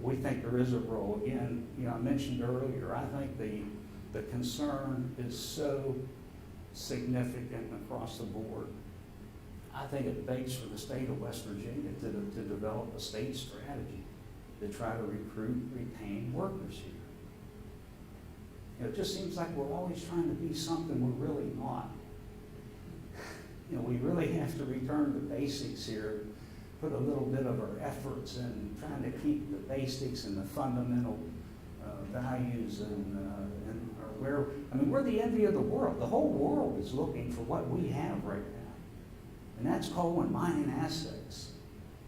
We think there is a role. Again, I mentioned earlier, I think the concern is so significant across the board. I think it begs for the state of West Virginia to develop a state strategy to try to recruit, retain workers here. It just seems like we're always trying to be something we're really not. We really have to return to basics here, put a little bit of our efforts in trying to keep the basics and the fundamental values we're the envy of the world. The whole world is looking for what we have right now. And that's coal and mining assets.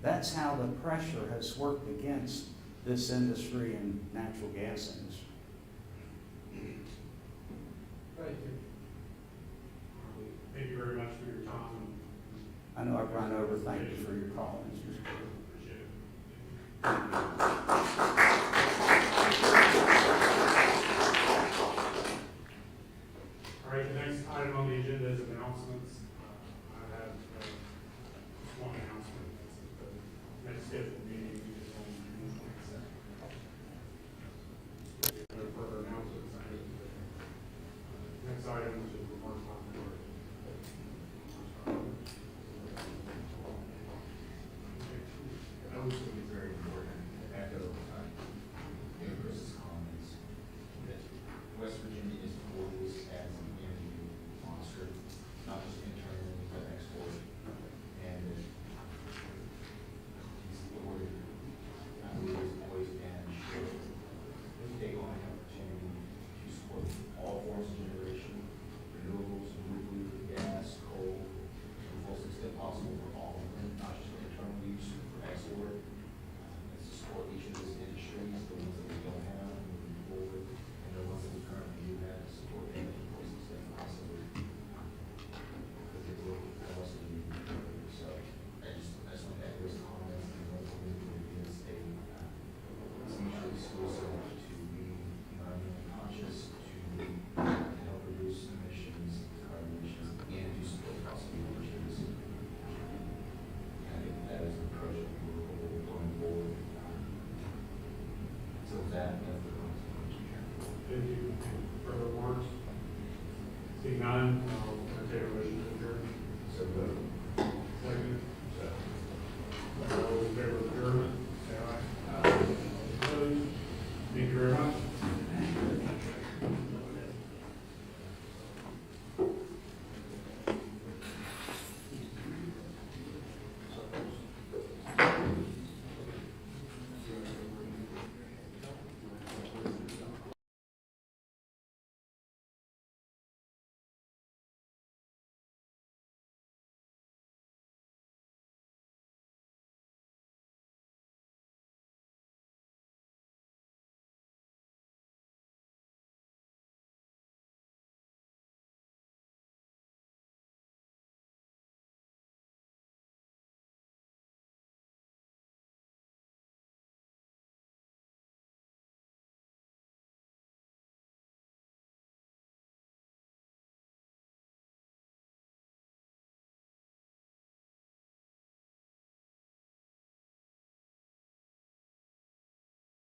That's how the pressure has worked against this industry and natural gas industry. Thank you. Thank you very much for your time. I know I've run over. Thank you for your call, Mr. Speaker. Appreciate it. All right, the next item on the agenda is announcements. I have one announcement. That's the next scheduled meeting is on June 22nd. No further announcements. next item, which is remarks by the board. I would say it's very important to echo Chris's comments that West Virginia is poised as an energy monster, not just internally, but export. And he's forward, I believe, is poised and should take on the opportunity to support all forms of generation, renewables, nuclear, gas, coal, to the fullest extent possible for all of them, not just for internal use, for export. Let's support each of those industries, the ones that we don't have, moving forward, and the ones that we currently do have, support them to the fullest extent possible. Because it will allow us to be further. So I just want to echo his comments and hopefully it will be a state. It's mutually exclusive to be environmentally conscious, to help reduce emissions, carbon emissions, and to support fossil fuel emissions. I think that is the approach that we're going forward. So with that, that's the comments. Thank you. Further remarks? Seeing none,